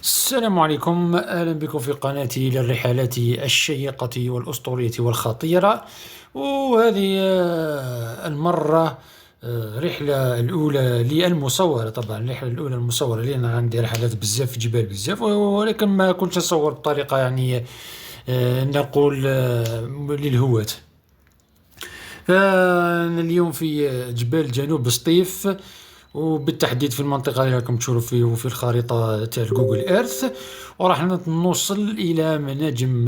السلام عليكم، أهلا بكم في قناتي للرحلات الشيقة والأسطورية والخطيرة. وهذه المرة الرحلة الأولى للمصورة. طبعا الرحلة الأولى المصورة، لأن عندي رحلات بزاف في جبال بزاف، ولكن ما كنتش أصور بطريقة يعني نقول للهواة. فاليوم في جبال جنوب سطيف، وبالتحديد في المنطقة اللي راكم تشوفوا فيه وفي الخريطة تاع جوجل ايرث. وراح نوصل إلى مناجم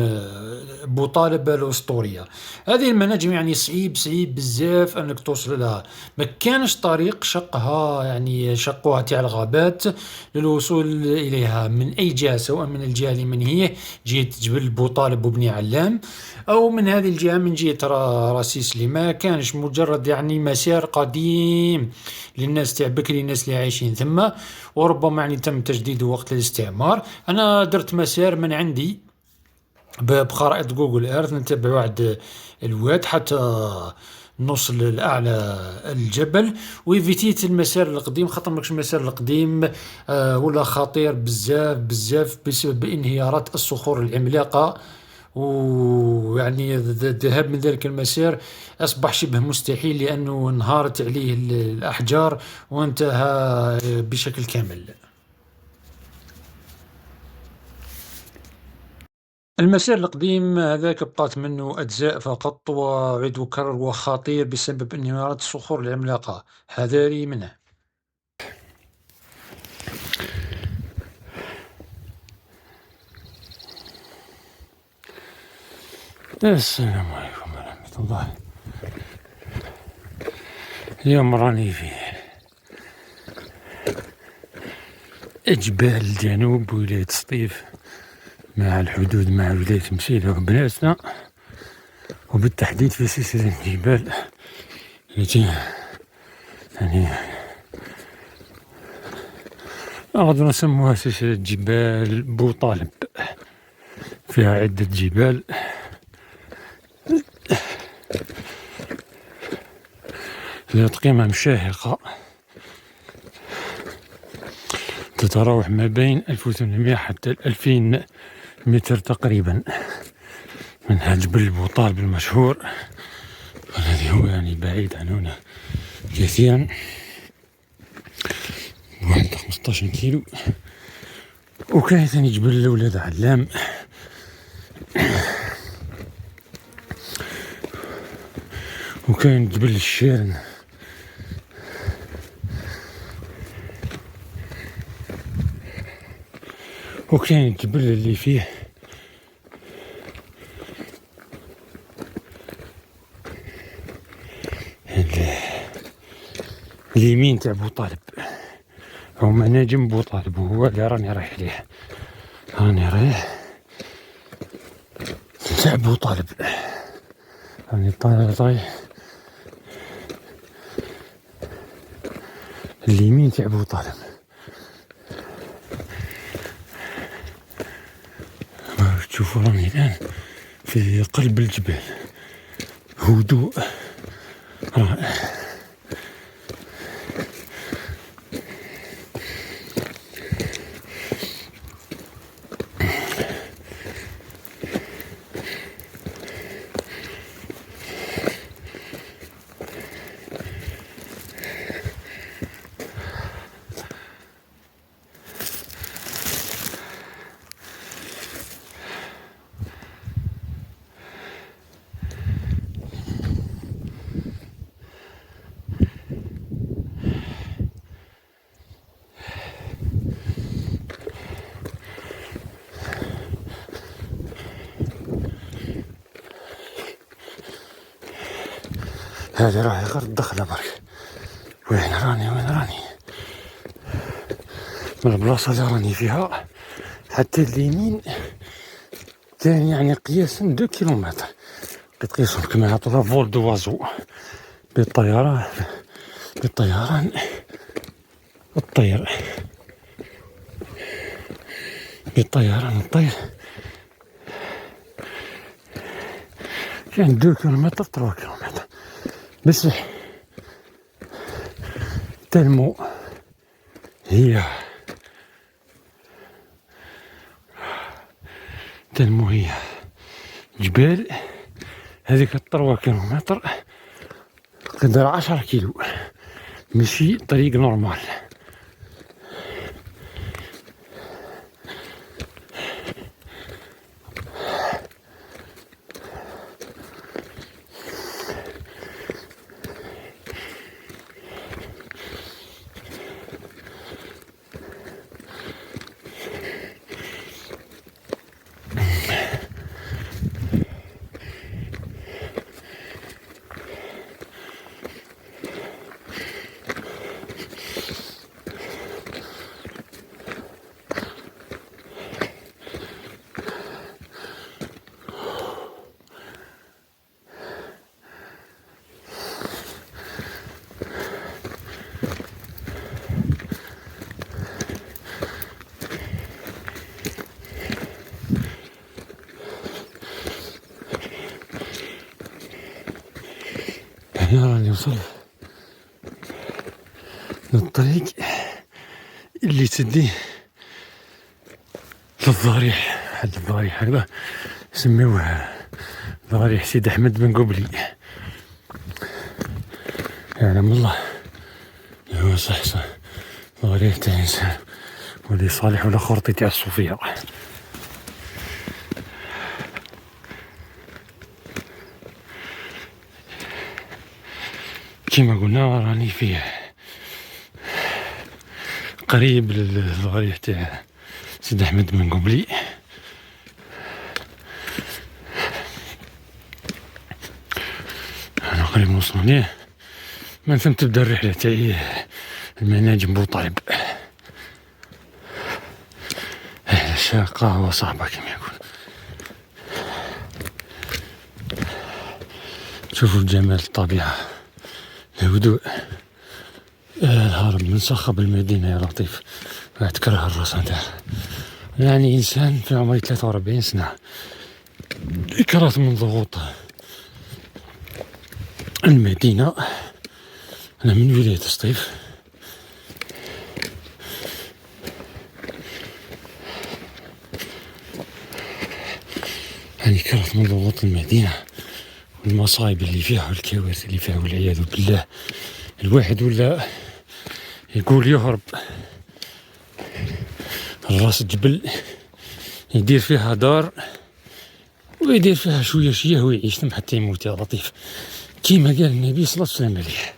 بوطالب الأسطورية. هذه المناجم يعني صعيب بزاف أنك توصل لها. ما كانش طريق شقها، يعني شقوها تاع الغابات للوصول إليها من أي جهة، سواء من الجهة اللي من هي جهة جبل بوطالب وبني علام، أو من هذه الجهة من جهة راسيس. اللي ما كانش مجرد يعني مسار قديم للناس تاع بكري، الناس اللي عايشين ثم، وربما يعني تم تجديده وقت الاستعمار. أنا درت مسار من عندي بخرائط جوجل ايرث، نتبع واحد الواد حتى نوصل لأعلى الجبل، ويفيتيت المسار القديم، خاطر ماكش المسار القديم ولا خطير بزاف بسبب انهيارات الصخور العملاقة. ويعني الذهاب من ذلك المسار أصبح شبه مستحيل، لأنه انهارت عليه الأحجار وانتهى بشكل كامل. المسير القديم هذاك بقات منه أجزاء فقط، وأعيد وكرر وخطير بسبب انهيارات الصخور العملاقة، حذاري منه. السلام عليكم ورحمة الله. اليوم راني في جبال الجنوب ولاية سطيف، مع الحدود مع ولاية مسيلة وبناتنا، وبالتحديد في سلسلة جبال التي يعني أقدر نسموها سلسلة جبال بوطالب. فيها عدة جبال ذات قيمة شاهقة، تتراوح ما بين 1800 حتى 2000 متر تقريبا. منها جبل البوطالب المشهور، والذي هو يعني بعيد عن هنا كثيرا، واحد 15 كيلو. وكاين ثاني جبل ولاد علام، وكاين جبل الشيرن، وكاين الجبل اللي فيه اليمين تاع بوطالب، أو مناجم بوطالب، وهو اللي راني رايح ليه. راني رايح تاع بوطالب، راني طايح اليمين تاع بوطالب. تشوفوا راني الآن في قلب الجبال، هدوء رائع. هذا راهي غير الدخلة برك. وين راني من البلاصة اللي راني فيها حتى اليمين كان يعني قياسا 2 كيلومتر. قيسهم كما يعطوها فول دوازو بالطيران الطير كان 2 كيلومتر 3 كيلومتر بس تلمو هي تنموية جبال. هذيك 3 كيلومتر قدر 10 كيلو، ماشي طريق نورمال. هنا راني وصل للطريق اللي تدي للضريح. هاد الضريح هكذا سميوه ضريح سيد أحمد بن قبلي، يعلم الله. هو صح ضريح تاع إنسان ولي صالح ولا خرطي تاع الصوفية. كيما قلنا راني فيه قريب للضريح تاع سيد أحمد بن قبلي. أنا قريب نوصل ليه، من ثم تبدا الرحلة تاعي المناجم بوطالب. شاقة وصعبة كما يقول. شوفوا جمال الطبيعة، الهدوء، الهرب من صخب المدينة يا لطيف. تكره الراس نتاعها، يعني إنسان في عمري 43 سنة كرهت من ضغوط المدينة. أنا من ولاية سطيف، يعني كرهت من ضغوط المدينة والمصايب اللي فيها والكوارث اللي فيها والعياذ بالله. الواحد ولا يقول يهرب الراس جبل، يدير فيها دار ويدير فيها شوية ويعيش ثم حتى يموت يا لطيف. كيما قال النبي صلى الله عليه وسلم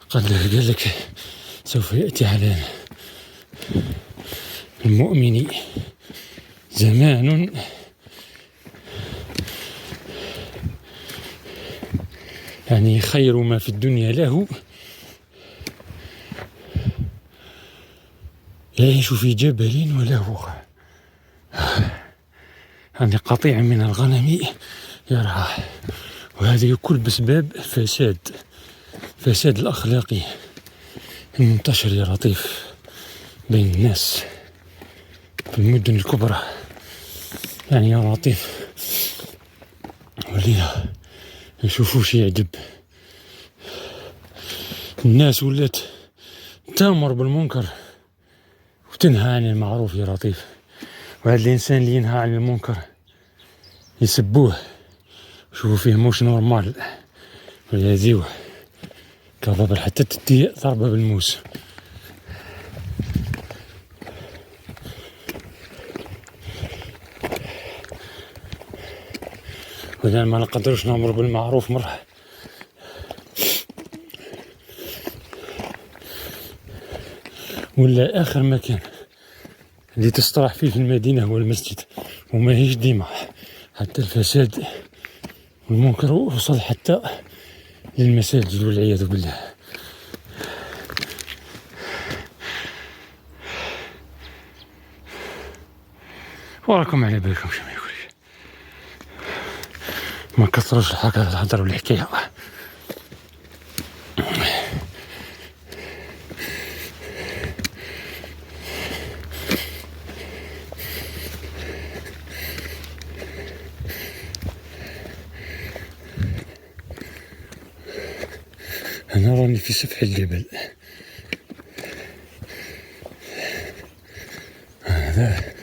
قال لك سوف يأتي على المؤمن زمان يعني خير ما في الدنيا له يعيش في جبل وله يعني قطيع من الغنم يرعاه. وهذا كل بسبب فساد الأخلاقي المنتشر يا لطيف بين الناس في المدن الكبرى. يعني يا لطيف ولينا يشوفوا شي يعجب. الناس ولات تأمر بالمنكر وتنهى عن المعروف يا لطيف. وهذا الإنسان اللي ينهى عن المنكر يسبوه، شوفوا فيه موش نورمال ويزيوه كضرب حتى تدي ضربة بالموس. وإذا ما نقدروش نأمر بالمعروف مرة ولا آخر مكان اللي تستراح فيه في المدينة هو المسجد، وما هيش ديما. حتى الفساد والمنكر وصل حتى للمساجد والعياذ بالله. وراكم على بالكم كما يقول، ما كثروش الهضره والحكايه. أنا راني في سفح الجبل، هذا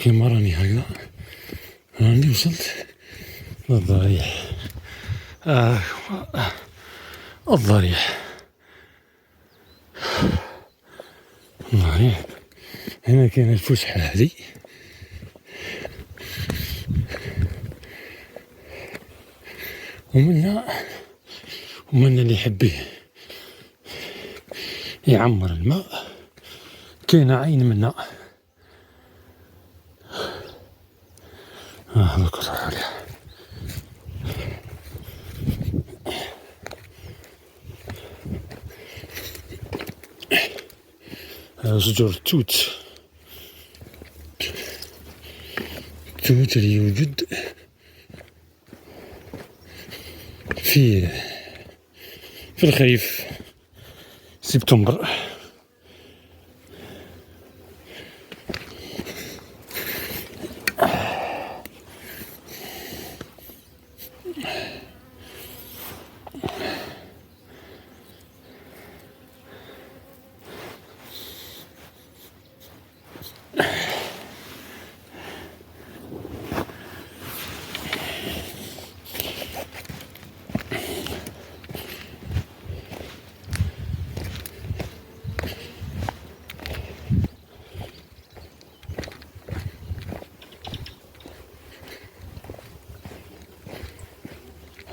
كيما راني هكذا، راني وصلت للضريح. الضريح هنا كاين الفسحة هذه، ومنا اللي يحب يعمر الماء كاين عين منا. هذاك روح عليها. شجر التوت اللي يوجد في الخريف سبتمبر.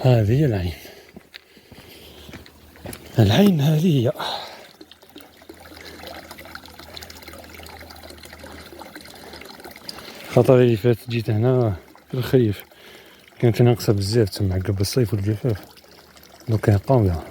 هذه العين هذه هي. خطر اللي فات جيت هنا في الخريف كانت ناقصة بزاف تما قبل الصيف والجفاف، دوكا قاوية.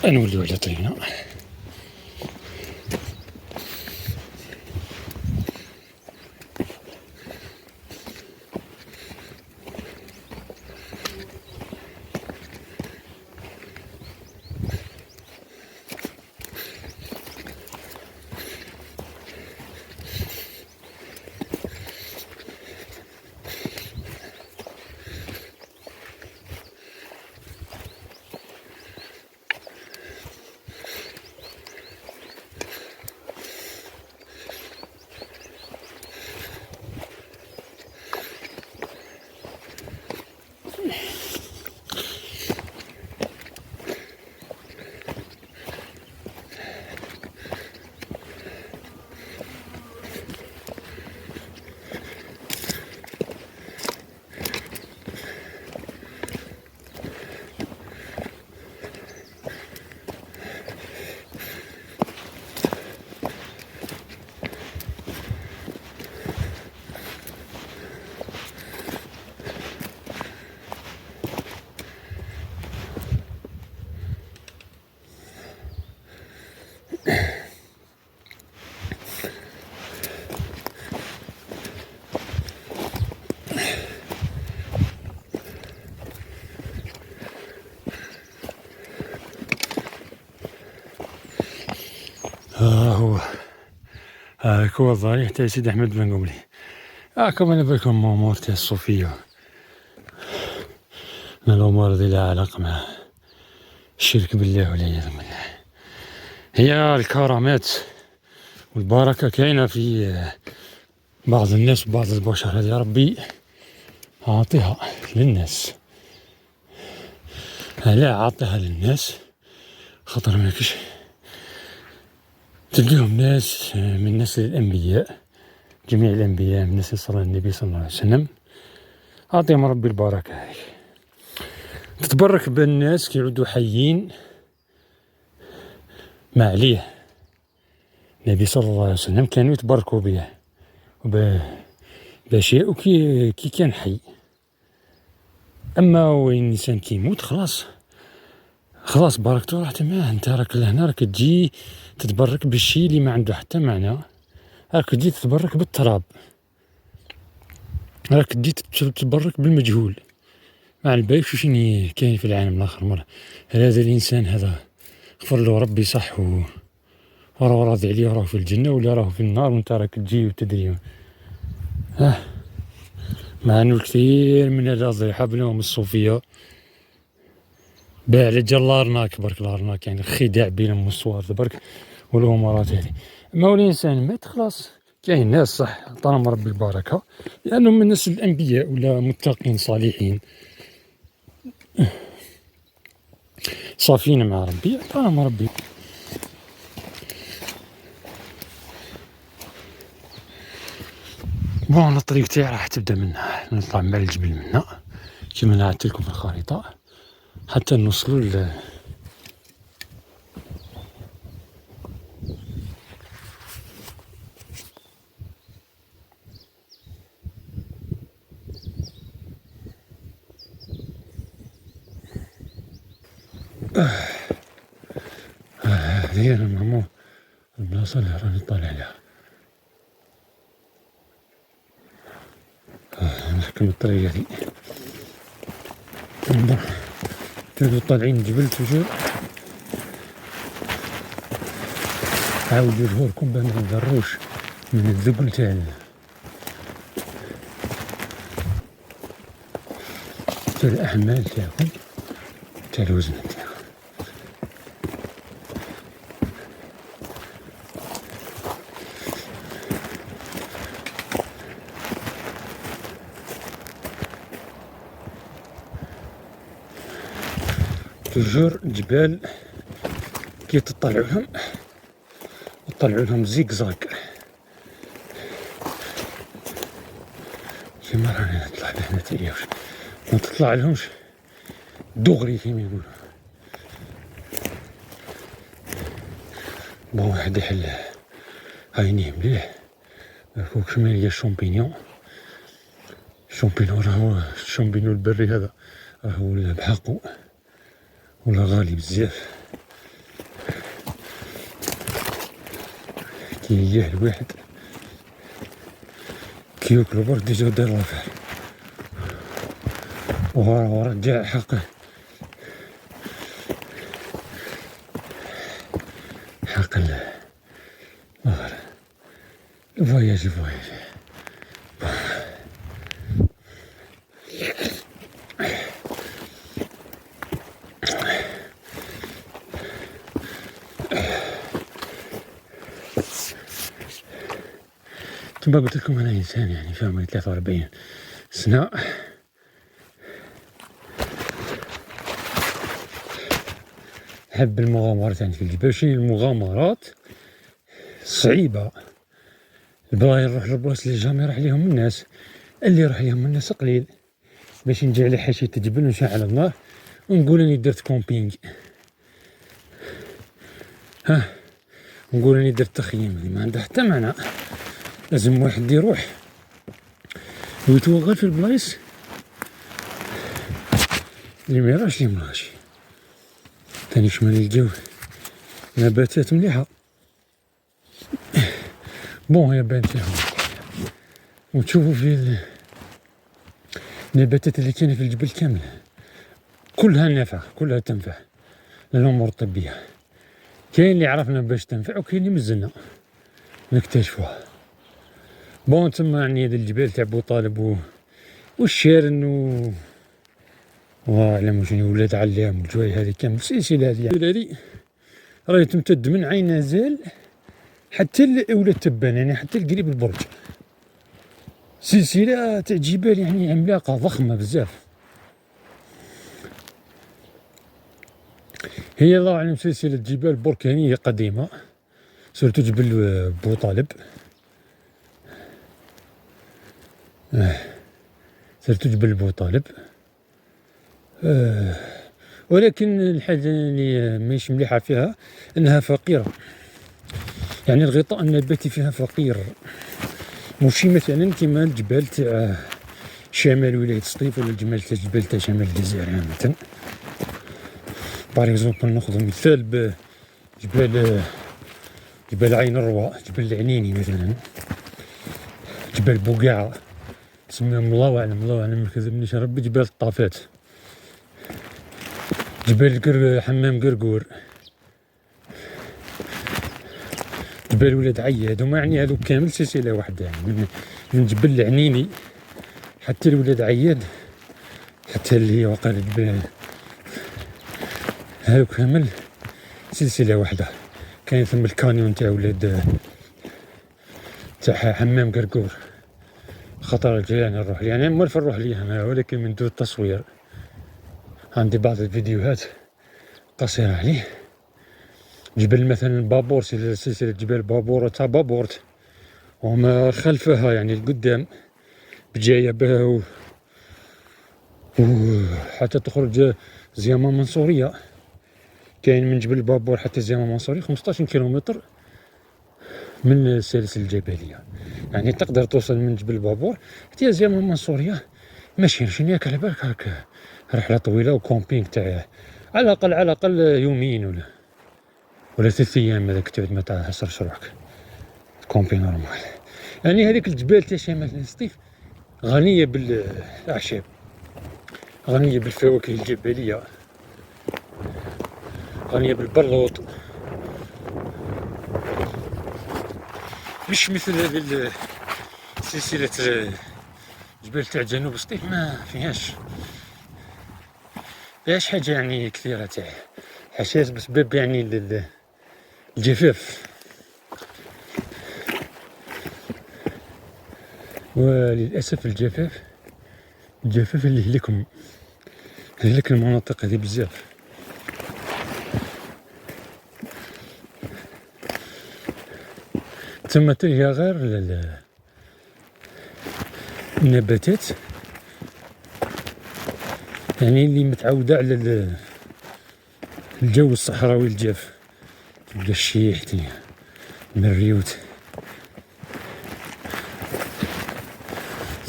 نوليو على طريقنا. هو الضريح تاع سيدي أحمد بن قملي. كما أنا بالكم أمور تاع الصوفية، من الأمور ذي لها علاقة مع الشرك بالله والعياذ بالله. هي الكرامات والبركة كاينة في بعض الناس وبعض البشر، هذه ربي أعطيها للناس. لا أعطيها للناس خاطر ماكش تلقاهم ناس من نسل الأنبياء، جميع الأنبياء من نسل صلى النبي صلى الله عليه وسلم، أعطيهم ربي البركة هاي. تتبرك بالناس كيعودوا حيين ما عليه. النبي صلى الله عليه وسلم كانوا يتبركوا به بشيء كي كان حي. أما وين الإنسان كيموت خلاص بركته راحت معاه. انت راك لهنا راك تجي تتبرك بالشيء اللي ما عنده حتى معنى، راك تجي تتبرك بالتراب، راك تجي تتبرك بالمجهول. مع البايك شنو كاين في العالم الاخر. هذا الانسان هذا غفر له ربي صح راه راضي عليه، راه في الجنة ولا راه في النار وانت راك تجي وتدري. مع انه الكثير من الاضرحة بنوهم الصوفية باع على جال لارناك، برك لارناك يعني الخداع بينهم والصوار برك والامورات هذه. اما هو الانسان مات خلاص. كاين ناس صح عطاهم ربي البركة لانهم من نسل الانبياء ولا متقين صالحين صافين مع ربي، عطاهم ربي. بون الطريق تاعي راح تبدا من هنا، نطلع مع الجبل من هنا كيما نعدت لكم في الخريطة حتى نوصلوا هذه نورمالمون البلاصة اللي راني طالع عليها. نحكم الطريق هذي تبدو طالعين الجبل توجور. عاودوا ظهوركم باه ما نضروش من الذقل تاع الأحمال تاعكم تاع الوزن تاعكم. توجور جبال كي تطلعوا لهم زيكزاك كيما راني نطلع لهنا تاياوش، ما تطلع لهمش دغري كيما يقولوا. بون واحد يحل عينيه مليح فوق شمال هي الشامبينيون راهو الشامبينيون البري هذا راهو ولا بحقو ولا غالي بزاف. كي يجيه الواحد كياكلو برك ديجا دار لافير وهو رجع حق الفواياج كما قلت لكم انا انسان يعني في عمري 43 سنة، حب المغامرات يعني في الجبال. شنو المغامرات صعيبة، البلاي نروح للبلايص اللي جامي راح ليهم الناس، اللي راح ليهم الناس قليل، باش نجي على حاشية الجبل ونشعل النار ونقول اني درت كومبينغ، نقول اني درت تخييم، ما عنده حتى معنى. لازم واحد يروح ويتوغل في البلايص اللي ما يراش لي ماشي. ثاني شمال الجو نباتات مليحة، بون هي بان فيها وتشوفوا في النباتات اللي كاينة في الجبل كاملة كلها نافعة، كلها تنفع للأمور الطبية. كاين اللي عرفنا باش تنفع وكاين اللي مزلنا نكتشفوها. بون تما يعني هذا الجبال تاع بوطالب والشيرن واعلم شنو ولاد علام والجواي هذه كامل السلسلة هذه راهي تمتد من عين زال حتى ولاد تبان، يعني حتى القريب البرج. سلسلة تاع جبال يعني عملاقة ضخمة بزاف. هي الله أعلم سلسلة جبال بركانية قديمة، سورتو جبل بوطالب، سورتو جبل بوطالب. ولكن الحاجة اللي ماهيش مليحة فيها أنها فقيرة، يعني الغطاء النباتي فيها فقير، ماشي مثلا كيما الجبال تاع شمال ولاية سطيف ولا الجبال تاع شمال الجزائر عامة. باغ اكزومبل ناخذ مثال جبال عين الروا، جبل العنيني مثلا، جبال بوقاعة تسميهم الله أعلم ما كذبنيش ربي، جبال الطافات، جبال حمام قرقور، جبال ولاد عياد، هما يعني هادو كامل سلسلة واحدة، يعني من جبل العنيني حتى لولاد عياد، حتى اللي هي وقال جبال، هادو كامل سلسلة واحدة. كاين ثم الكانيون تاع ولاد تاع حمام قرقور، خطر الجيران نروح ليه، يعني مولف نروح ليه أنا، ولكن من دون التصوير. عندي بعض الفيديوهات قصيرة عليه. جبل مثلا بابور، سلسلة جبال بابور تاع بابورت، وما خلفها يعني القدام بجاية بها حتى تخرج زيامة منصورية. كاين من جبل بابور حتى زيامة منصورية 15 كيلومتر من السلاسل الجبلية، يعني تقدر توصل من جبل بابور حتى زيامة منصورية ماشي شنياك على بالك هاك رحلة طويلة وكومبينغ تاع على الأقل يومين ولا 3 أيام، هذاك تعود ما تحصرش روحك كومبينغ نورمال. يعني هذيك الجبال تاع شمال السطيف غنية بالأعشاب، غنية بالفواكه الجبلية، غنية بالبلوط، مش مثل هذه سلسلة جبال تاع جنوب السطيف، ما فيهاش حاجة يعني كثيرة تاع حشاش بسبب يعني الجفاف. وللأسف الجفاف اللي هلك المناطق هذه بزاف. ثم تلقى غير النباتات يعني اللي متعودة على الجو الصحراوي الجاف، تلقى الشيح، الريوت،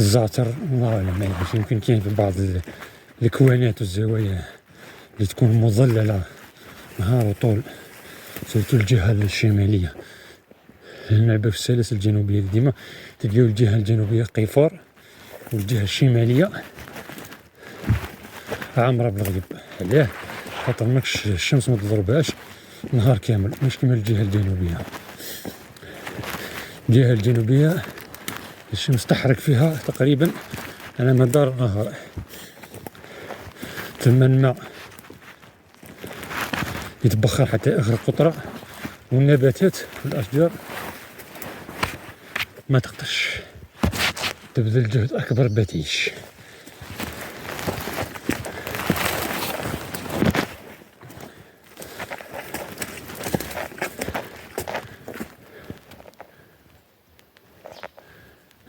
الزعتر، الله أعلم، يعني يمكن كاين في بعض الكوانات والزوايا اللي تكون مظللة نهار وطول، سيرتو الجهة الشمالية. هنا في السلاسل الجنوبية ديما تلقاو الجهة الجنوبية قفار، والجهة الشمالية عامرة بالغيب. علاه؟ خاطر ماكش الشمس ما تضربهاش نهار كامل، مش كيما الجهة الجنوبية. الجهة الجنوبية الشمس تحرق فيها تقريبا على مدار النهار. ثم الماء يتبخر حتى آخر قطرة، والنباتات والأشجار ما تقدرش تبذل جهد أكبر بتعيش.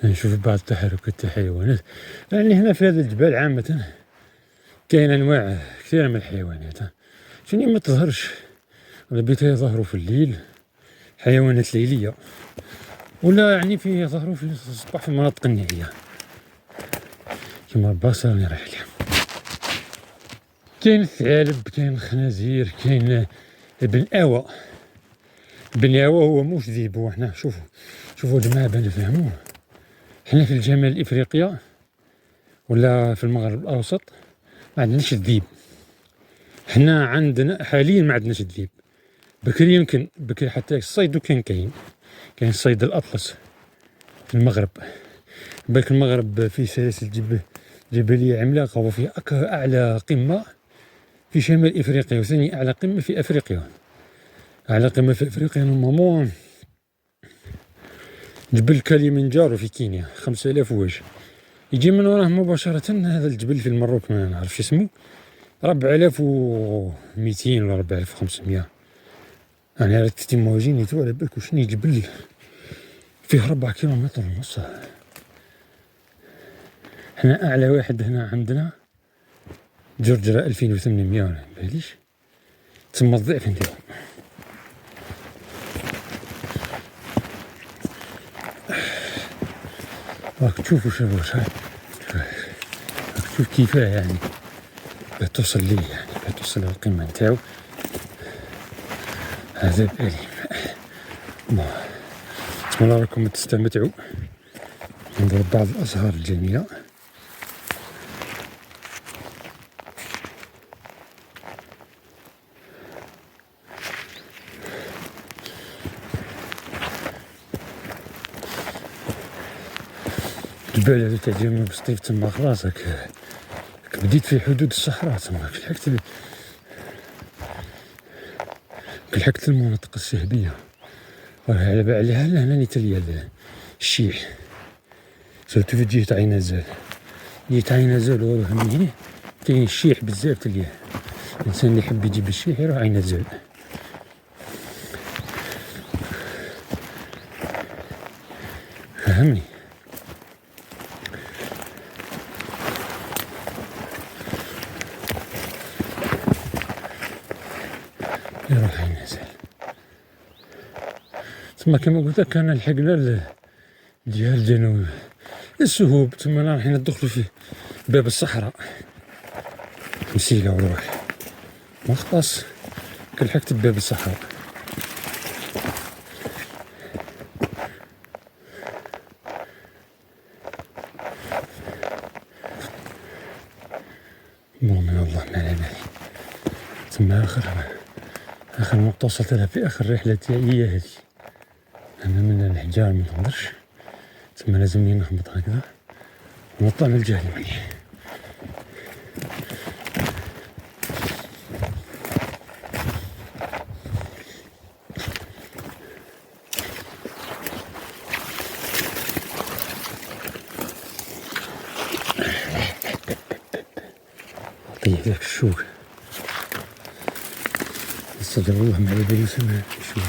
نشوف بعض تحركات الحيوانات، يعني هنا في هذا الجبال عامة كاين أنواع كثيرة من الحيوانات، شنو ما تظهرش ولا بيتها يظهروا في الليل، حيوانات ليلية، ولا يعني في يظهروا في الصباح في المناطق النائية كما البصر اللي رايح لهم. كاين الثعالب، كاين الخنازير، كاين ابن آوى. ابن آوى هو موش ذيب، هو حنا شوفوا جماعة بان نفهموه. حنا في الجمال افريقيا ولا في المغرب الاوسط ما عندناش الذيب، حنا عندنا حاليا ما عندناش الذيب. بكري يمكن بكري حتى الصيد كاين الصيد الاطلس في المغرب. بالك المغرب فيه سلاسل جبلية عملاقة، وفي أعلى قمة في شمال إفريقيا، وثاني أعلى قمة في أفريقيا. أعلى قمة في أفريقيا نورمالمون جبل كليمنجارو في كينيا، 5000 وجه. يجي من وراه مباشرة هذا الجبل في المروك ما نعرفش اسمه، 4200 ولا 4500. أنا راه تيماجينيتو على بالك وشني جبل فيه 4 كيلومتر ونص. حنا أعلى واحد هنا عندنا جرجرة 2800 ولا باليش، تسمى الضعف نديرو. راك تشوفوا شابوش، راك تشوف كيفاه يعني باه توصل ليه، يعني باه توصل للقمة نتاعو. هذا بأليم. نتمنى راكم تستمتعوا نضرب بعض الأزهار الجميلة. الجبال هذو تاع جنوب سطيف تما خلاص راك بديت في حدود الصحراء تما كلحقت المناطق السهبية، وراه على عليها لهنا تليا الشيح، سيرتو في جهة عين زال، جهة عين زال وروح من هنا كاين الشيح بزاف تلياه، الإنسان اللي يحب يجيب الشيح يروح عين زال. فهمني؟ يروح عين زال تما كما قلت لك. كان لحقنا الجهة الجنوب السهوب تما رايحين ندخلو في باب الصحراء، مسيلة وروح ما خلاص كلحقت بباب الصحراء. من الله ما لا نهي. ثم آخر نقطة وصلت لها في آخر رحلة تاعي هي هذي. أنا من الحجار ما نقدرش، ثم لازمني نهبط هكذا ونطلع من الجهة اليمنية. طيب ذاك الشوك استدر الله ما على بالي يسمى الشوك.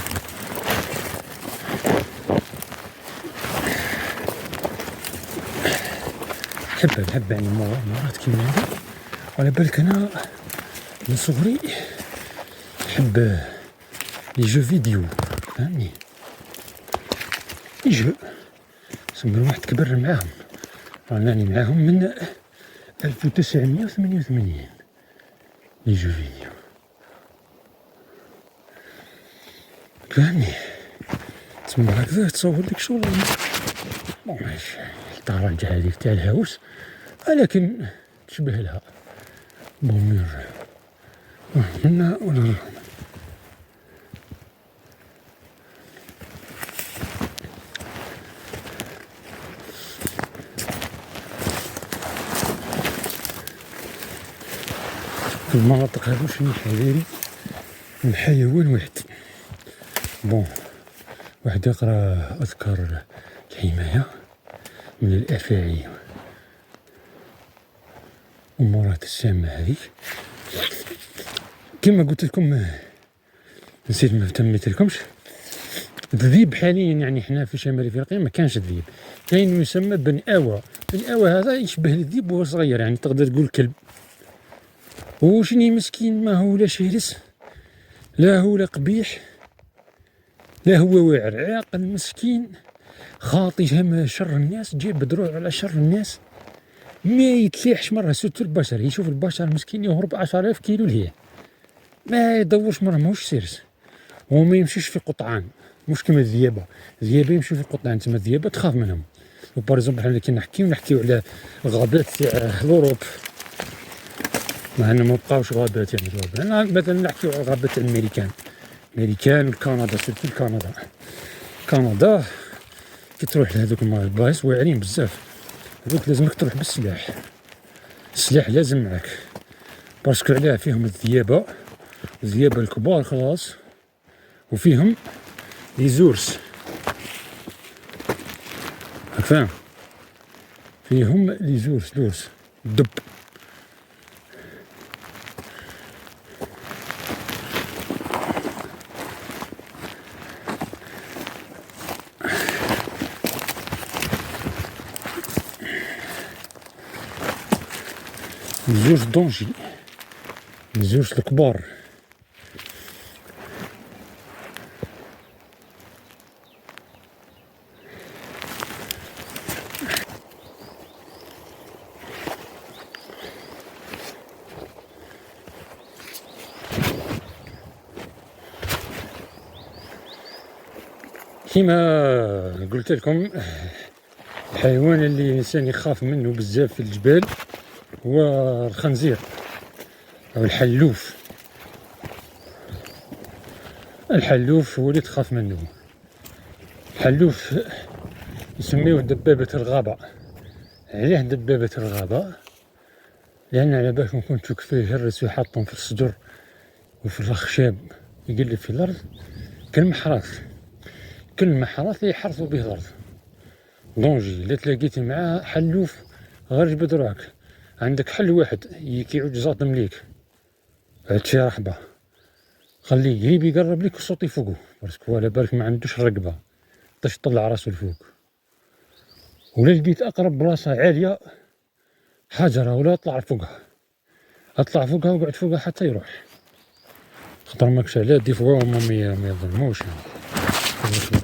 نحب يعني مرات كيما هذا. وعلى بالك أنا من صغري نحب لي جو فيديو، فهمني؟ لي جو سما الواحد كبر معاهم، راني معاهم من 1988 لي جو فيديو، فهمني؟ تسمى هكذا تصور لك شغل ماشي الطرج هذيك تاع الهاوس، ولكن تشبه لها بومير منا ولا في المناطق هذو. شنو حذاري من حيوان واحد. بون واحد يقرا اذكار الحماية من الافاعي والامورات السامة هذيك. كما قلت لكم نسيت ما تميت لكمش، الذئب حاليا يعني حنا في شمال افريقيا ما كانش الذئب، كاين يسمى بن اوى. بن اوى هذا يشبه الذئب وهو صغير، يعني تقدر تقول كلب. وشني مسكين ما هو لا شرس لا هو لا قبيح لا هو واعر، عاقل مسكين خاطي هم شر الناس، جيب دروع على شر الناس، ما يتليحش مرة ستر البشر. يشوف البشر مسكين يهرب 10,000 كيلو لهيه، ما يدورش مرة، ماهوش سيرس، وما يمشيش في قطعان، مش كما الذئابة. الذئابة يمشيو في قطعان، تما الذئابة تخاف منهم. وباريزومبل حنا كي نحكيو على غابات تاع لوروب، مع أنه ما بقاوش غابات يعني لوروب. أنا مثلا نحكيو على غابات الأمريكان وكندا، سيرتو كندا كي تروح لهذوك البلايص واعرين بزاف، هذوك لازمك تروح بالسلاح، السلاح لازم معاك، باسكو علاه فيهم الذئابة الكبار خلاص، وفيهم لي زورس، راك فاهم؟ فيهم لي زورس الدب. الزوج دونجي، الزوج الكبار. كما قلت لكم الحيوان اللي الانسان يخاف منه بزاف في الجبال هو الخنزير او الحلوف هو اللي تخاف منه. الحلوف يسميوه دبابة الغابة، عليه دبابة الغابة، لأن على بالكم كنتو كيفاه يهرس ويحطهم في الصدر وفي الأخشاب يقلب في الأرض كالمحراث يحرثوا به الأرض. دونجي إلا تلاقيتي معاه حلوف غير جبد روحك، عندك حل واحد كيعود زاطم ليك، هادشي رحبة، خليه قريب يقرب ليك وصوتي فوقو، باسكو على بالك ما عندوش الرقبة باش طلع راسو الفوق. ولا لقيت أقرب بلاصة عالية حجرة ولا اطلع فوقها وقعد فوقها حتى يروح، خاطر ماكش علاه دي فوا هما ما يظلموش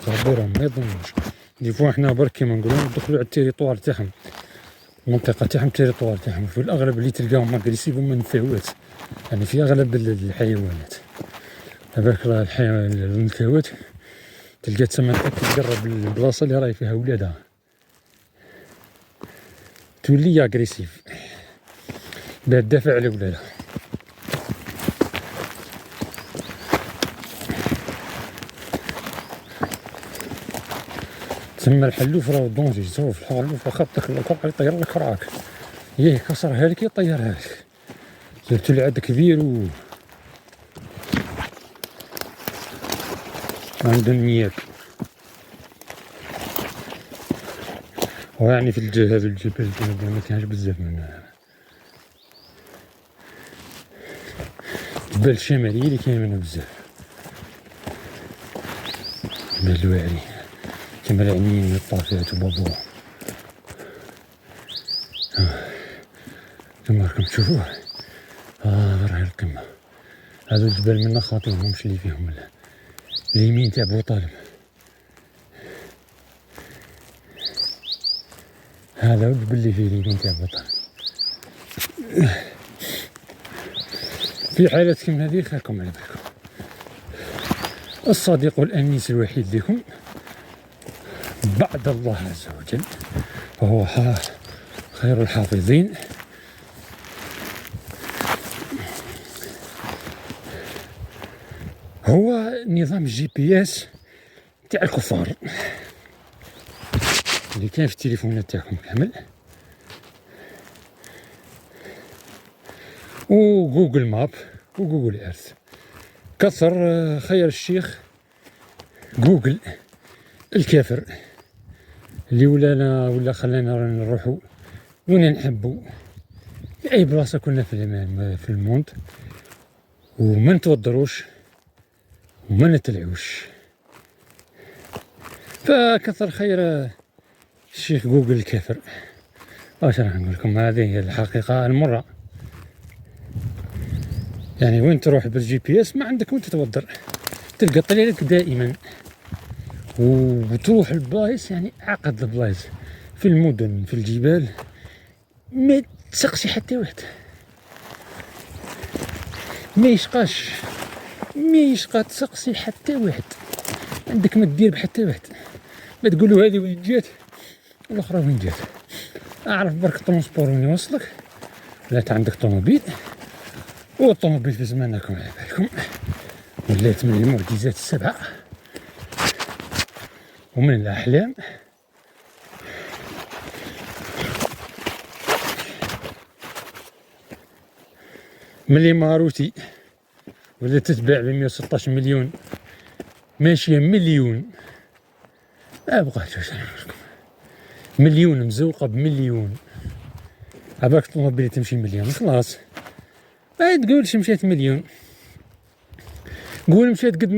راهم ما يظلموش. دي فوا حنا برك كيما نقولو ندخلو على التيريطوار تاعهم، المنطقة تاعهم التيريطوار تاعهم، في الأغلب اللي تلقاهم أغريسيف هما النفاوات، يعني في أغلب الحيوانات. هذاك الحيوان النفاوات تلقى تسمى تقرب للبلاصة اللي راهي فيها ولادها تولي أغريسيف باه تدافع على ولادها. تسمى الحلوف راه دونجي، شوف الحلوف واخا الكرة يطير لك راك، يكسرها لك يطيرها لك، درتو العاد كبير و عنده النياب. ويعني في هذا الجبل ما كانش بزاف من الجبال الشمالي اللي كاين منه بزاف، جبال الواعري كيما العنين الطافات وبابو كما راكم تشوفوه. راهي القمة، هذا الجبال منا خاطئين همش اللي فيهم اليمين تاع بوطالب، هذا هو الجبل اللي فيه اليمين تاع بوطالب. في حالات كيما هذه خيركم على بالكم، الصديق والأنيس الوحيد لكم بعد الله عز وجل وهو خير الحافظين. هو نظام GPS تاع الكفار اللي كاين في التليفونات تاعكم كامل، وجوجل ماب وجوجل ايرث. كثر خير الشيخ جوجل الكافر اللي ولا خلانا نروحو وين نحبو في اي بلاصه كنا في الموند، وما نتوضروش وما نتلعوش. فكثر خير الشيخ جوجل الكافر. واش راح نقول لكم، هذه هي الحقيقه المره. يعني وين تروح بالGPS ما عندك وين تتوضر، تلقى طريقك دائما، وتروح البلايص يعني عقد البلايص في المدن في الجبال ما تسقسي حتى واحد، ما يشقى تسقسي حتى واحد، عندك ما تدير بحتى واحد، ما تقولوا هذه وين جات والاخرى وين جات. اعرف برك الترونسبور وين يوصلك، لا عندك طوموبيل، والطوموبيل في زمانكم على بالكم ولات من المعجزات السبعة ومن الأحلام. ملي ماروتي ولا تتباع ب116 مليون ماشية مليون، ما بغاتش واش نقول لكم، مليون مزوقة بمليون. عباك الطوموبيل تمشي مليون خلاص، ما تقولش مشات مليون، قول مشات قد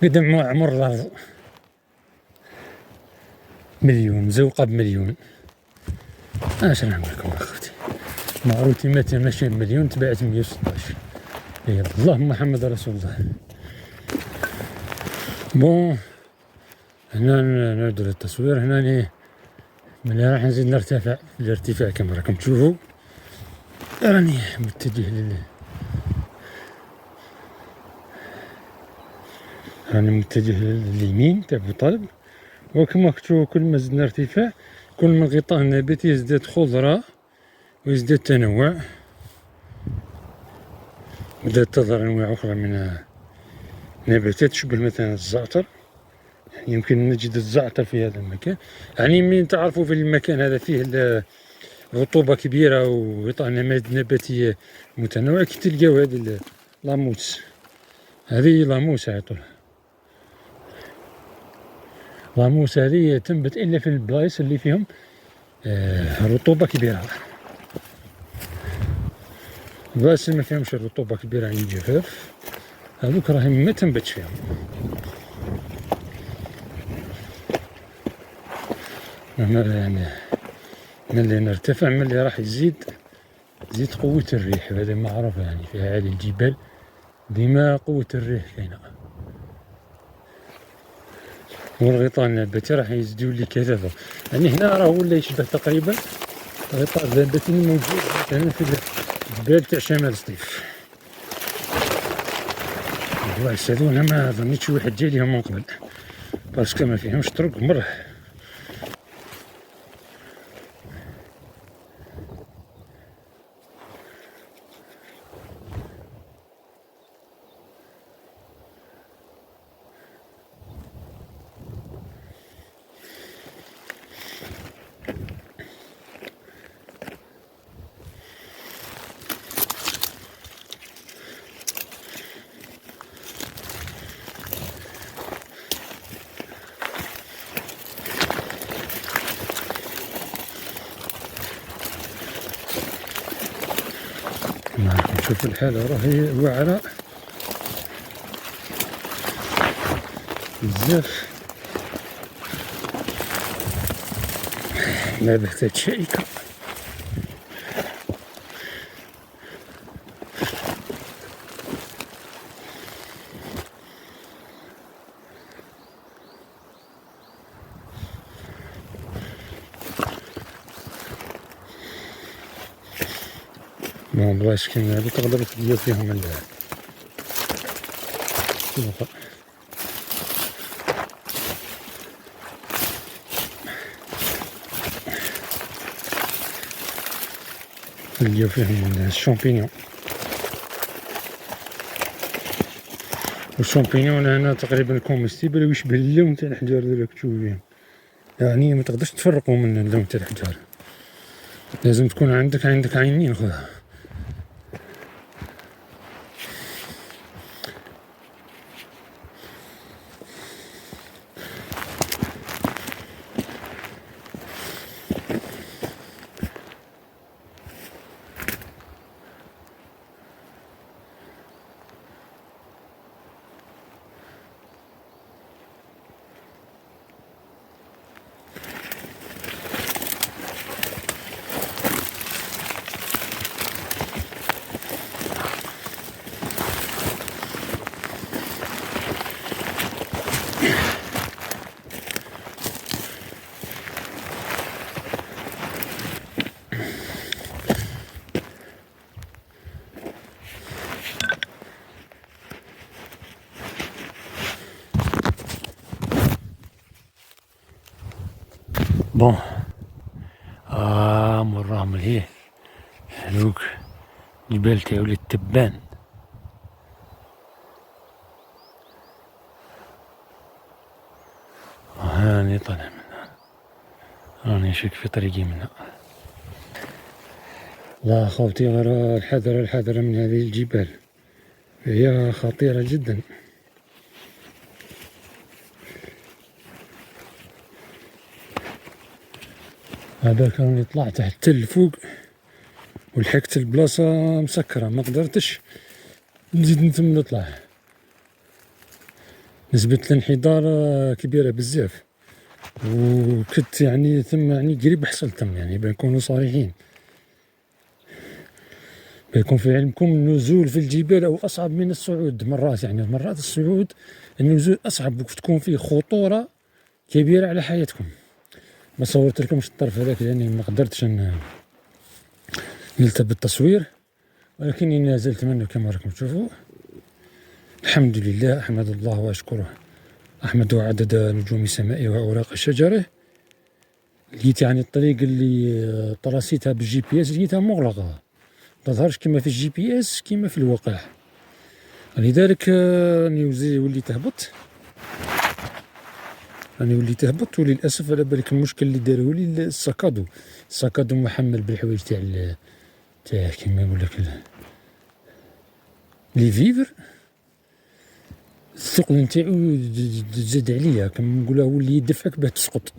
عمر الأرض. مليون مزوقة بمليون، اش راح نقول لكم اخوتي، ماروتي متى ماشي بمليون تباعت 116. يا اللهم محمد رسول الله. بون هنا نعود للتصوير، هنا من راح نزيد نرتفع في الارتفاع كما راكم تشوفوا، راني متجه لليمين تاع بوطالب. وكما تشوفوا كل ما زدنا ارتفاع كل ما الغطاء النباتي يزداد خضرة ويزداد تنوع، بدأت تظهر أنواع أخرى من النباتات تشبه مثلا الزعتر. يمكن نجد الزعتر في هذا المكان. يعني من تعرفوا في المكان هذا فيه رطوبة كبيرة وغطاء نباتي متنوع، كي تلقاو هذه لاموس، هذه لاموس عيطوا لها. لاموس هذه تنبت إلا في البلايص اللي فيهم رطوبة كبيرة. البلايص اللي ما فيهمش رطوبة كبيرة يعني جفاف، هذوك راهي ما تنبتش فيهم. يعني ملي نرتفع ملي راح يزيد قوة الريح، هذا معروف يعني في هذه الجبال ديما قوة الريح كاينة، والغطاء النباتي راح يزيد يولي كثافة. يعني هنا راه ولا يشبه تقريبا غطاء نباتي موجود مثلا في الجبال تاع شمال سطيف. البلايص هذونا ما ظنيتش واحد جا ليهم من قبل، باسكو ما فيهمش طرق مرة. نشوف الحالة راهي واعرة بزاف، نباتات شائكة. ما بلاش كاين هادو تقدر تلقى فيهم تلقاو فيهم الشامبينيون. والشامبينيون هنا تقريبا كومستيبل ويشبه اللون تاع الحجار راك تشوف فيهم، يعني ما تقدرش تفرقوا من اللون تاع الحجار، لازم تكون عندك عينين خويا. بون موراهم لهيه هذوك جبال تاع ولاد التبان. هاني طالع منها، راني شك في طريقي منها. لا خوتي غير الحذر من هذه الجبال، هي خطيرة جدا. هذاك راني طلعت حتى الفوق ولحقت البلاصة مسكرة، ما قدرتش نزيد نتم نطلع، نسبة الانحدار كبيرة بزاف، وكنت يعني ثم يعني قريب حصلت تم، يعني بنكونوا صريحين، بيكون في علمكم النزول في الجبال أو أصعب من الصعود مرات، يعني مرات الصعود النزول أصعب وتكون فيه خطورة كبيرة على حياتكم. ما صورت لكمش الطرف هذاك لأني ما قدرتش نلتقط بالتصوير، ولكني نازلت منه كما راكم تشوفوا. الحمد لله، أحمد الله وأشكره، أحمد عدد نجوم سمائه وأوراق شجره. لقيت يعني الطريق اللي طراسيتها بالجي بي اس لقيتها مغلقة، متظهرش كما في الجي بي اس كما في الواقع، لذلك راني وليت هبط راني وليت هبط، وللاسف على بالك المشكل اللي دارولي الساكادو محمل بالحوايج تاع كيما نقول لك لي فيفر. الثقل نتاعو زاد عليا كما نقولها، ولي يدفعك باه تسقط،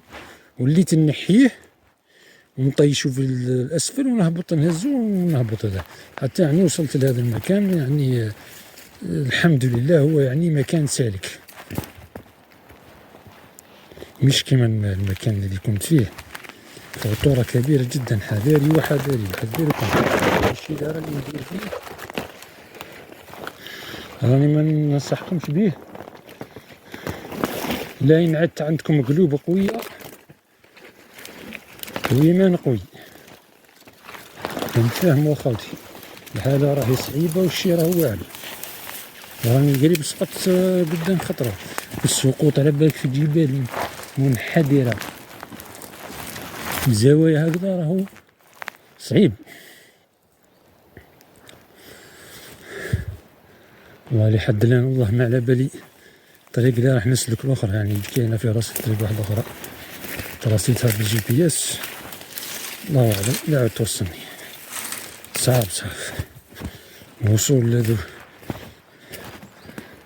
وليت نحيه ونطيشو في الاسفل ونهبط نهزو ونهبط هذا حتى يعني وصلت لهذا المكان. يعني الحمد لله هو يعني مكان سالك، مش كما المكان الذي كنت فيه، خطورة كبيرة جدا. حذاري وحذاري وحذاركم. الشيء اللي راني ندير فيه راني ما ننصحكمش به، لا إن عدت عندكم قلوب قوية وإيمان قوي. نتفاهموا خوتي، الحالة راهي صعيبة والشي راهو واعر، راني قريب سقطت قدام خطرة. السقوط على بالك في جبال منحدرة زوايا هكذا راهو صعيب. والله لحد الآن والله ما على بالي الطريق اللي راح نسلك الأخرى، يعني كاينة في راسي طريق واحدة أخرى تراسيتها بالجي بي اس، الله أعلم لا عاد توصلني. صعب الوصول لهذو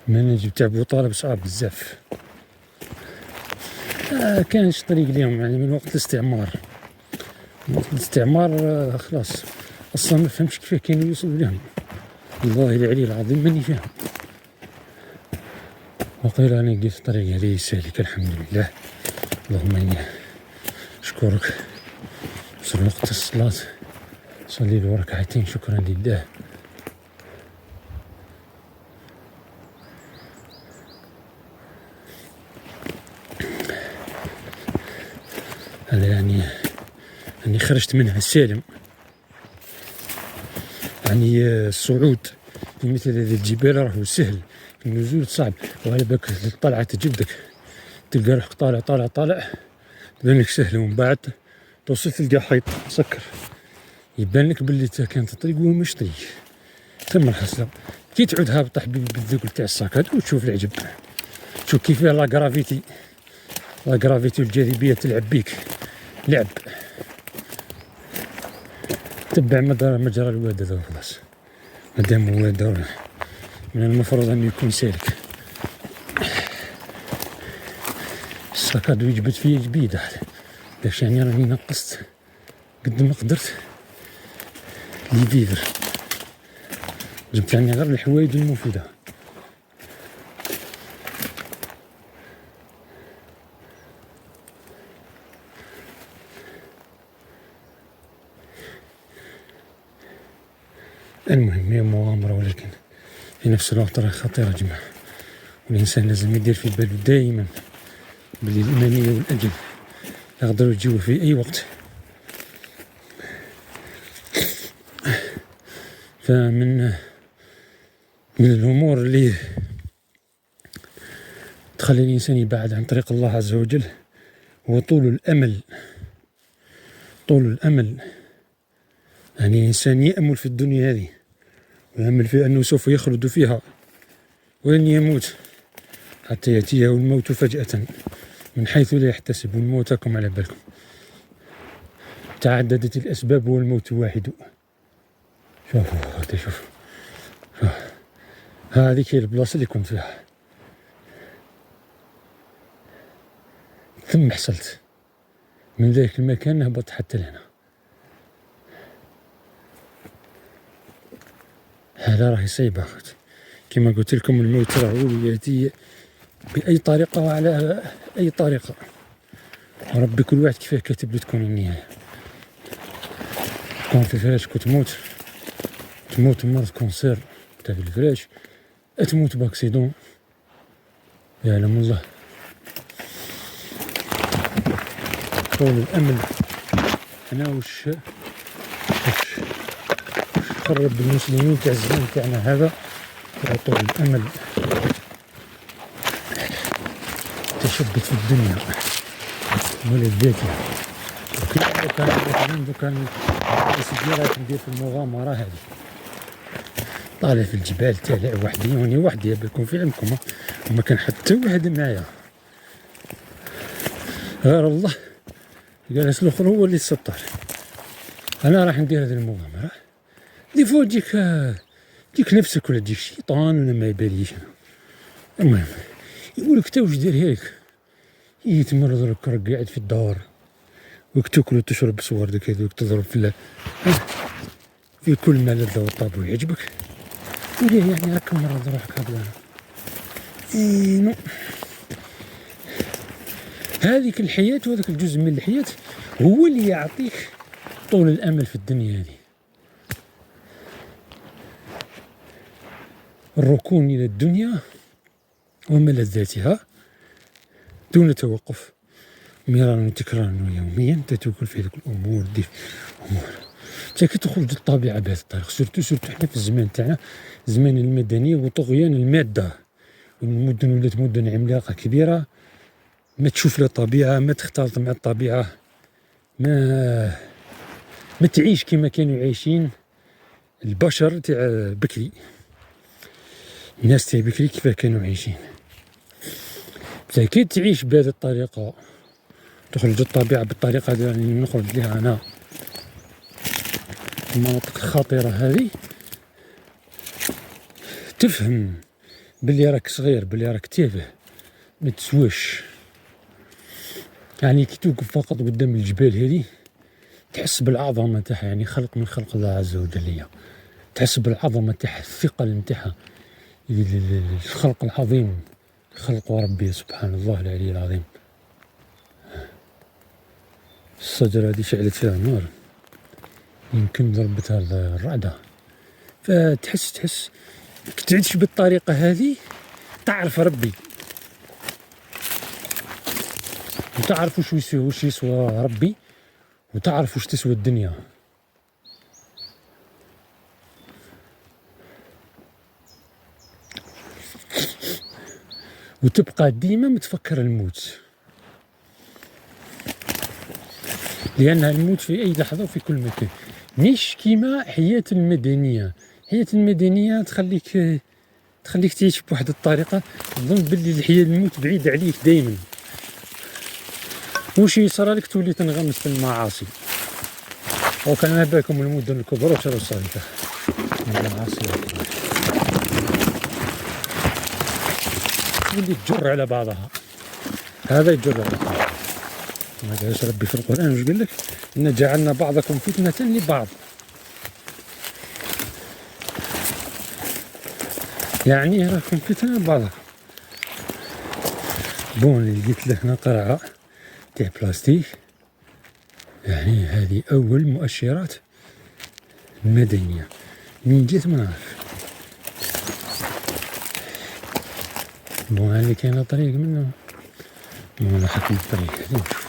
المناجم تاع بوطالب صعب بزاف. كانش طريق اليوم يعني من وقت الاستعمار. خلاص اصلا ما فهمتش كيف كانوا يوصلوا لهم، والله العلي العظيم ماني فاهم. وقيل راني لقيت الطريق هذه سالك الحمد لله. اللهم اني اشكرك. وصل وقت الصلاة، صلي له ركعتين شكرا لله. هذا يعني أني خرجت منها سالم. يعني الصعود في مثل هذه الجبال راهو سهل، النزول صعب، وعلى بالك الطلعة تجبدك تلقى روحك طالع تبان لك سهل، ومن بعد توصل تلقى حيط مسكر يبان لك باللي كانت طريق وهو مش طريق. ثم الحصلة كي تعود هابط حبيبي بالذوق تاع الساكاد وتشوف العجب، شوف كيف لا جرافيتي والجاذبية تلعب بيك لعب. تبع مجرى الواد هذا خلاص، مادام هو هذا من المفروض أنه يكون سالك. الساكاد يجبد فيه جبيدة، باش يعني راني نقصت قد ما قدرت لي فيفر، جبت يعني غير الحوايج المفيدة. المهم هي مغامرة، ولكن في نفس الوقت راهي خطيرة جماعة، والإنسان لازم يدير في باله دائما بلي الإيمانية والأجل يقدروا يجيو في أي وقت. فمن الأمور اللي تخلي الإنسان يبعد عن طريق الله عز وجل هو طول الأمل. يعني الإنسان يأمل في الدنيا هذه ويأمل في أنه سوف يخلد فيها ولن يموت حتى يأتيه الموت فجأة من حيث لا يحتسب. موتكم على بالكم، تعددت الأسباب والموت واحد. شوفوا هذه هي البلاصة اللي كنت فيها، ثم حصلت من ذلك المكان نهبط حتى لهنا. هذا راهي صعيبة أخوتي، كما قلت لكم الموت راهو يأتي بأي طريقة وعلى أي طريقة، وربي كل واحد كيفاه كاتب له تكون النهاية. تكون في الفراش تموت مرض كونسير تاع الفراش، تموت باكسيدون يعلم الله. طول الأمل أنا وش خرب المسلمين تاع الزمان تاعنا هذا، تاع طول الأمل تشبت في الدنيا ولذاتها. كان السجيرات ندير في المغامرة هذه، طالع في الجبال طالع وحدي، واني وحدي بكون في علمكم، وما كان حتى واحد معايا. غير الله جالس الاخر هو اللي يتستر. انا راح ندير هذه المغامره. دي فوا تجيك نفسك ولا تجيك شيطان ولا ما يباليش. المهم يقولك تا واش دير هيك يتمرض لك راك قاعد في الدار وك تاكل وتشرب بصوردك هذوك تضرب في كل ما لذ وطاب ويعجبك. وليه يعني راك مرض روحك هكذا؟ نو. هذيك الحياة وهذاك الجزء من الحياة هو اللي يعطيك طول الأمل في الدنيا هذه. الركون إلى الدنيا وملذاتها دون توقف مرارا وتكرارا ويوميا تتوكل في هذوك الأمور دي أمور. كي تخرج للطبيعة بهذه الطريقة سورتو حنا في الزمان تاعنا زمان المدنية وطغيان المادة، والمدن ولات مدن عملاقة كبيرة ما تشوف لا طبيعة، ما تختلط مع الطبيعة، ما تعيش كما كانوا عايشين البشر تاع بكري. الناس تاع بكري كيف كانوا عايشين. كي تعيش بهذه الطريقة تخرج الطبيعة بالطريقة اللي نخرج لها أنا المناطق الخطيرة هذه، تفهم بلي راك صغير، بلي راك تافه ما تسواش. يعني كي توقف فقط قدام الجبال هذه تحس بالعظمة تاعها، يعني خلق من خلق الله عز وجل هي. تحس بالعظمة تاعها، الثقل نتاعها، الخلق العظيم خلق ربي سبحان الله العلي العظيم. الشجرة هذه شعلت فيها النار يمكن ضربتها الرعدة. فتحس كي تعيش بالطريقة هذه تعرف ربي وتعرف وش يسوى ربي وتعرف وش تسوى الدنيا. وتبقى ديما متفكر الموت، لأن الموت في أي لحظة وفي كل مكان. مش كيما حياة المدنية. حياة المدنية تخليك تعيش بواحد الطريقة تظن باللي الحياة الموت بعيد عليك دايما، وش يصرالك تولي تنغمس في المعاصي. وكان ما بالكم المدن الكبرى وشروا الصغيرة المعاصي تولي تجر على بعضها. هذا يجر على بعضها. ما قالش ربي في القرآن وش قال لك؟ إن جعلنا بعضكم فتنة لبعض. يعني راكم فتنة لبعضكم. بون اللي لقيت لك هنا قرعة تاع بلاستيك، يعني هذه أول مؤشرات المدنية. من جيت ما نعرف. بون هذه كاينة طريق منه، بون حكم الطريق هذه نشوف.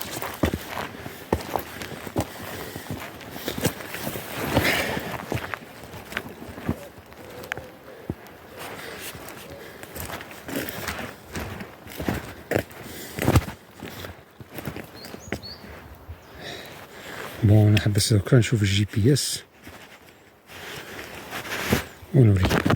بون نحبس دوكا نشوف الجي بي اس ونوريك.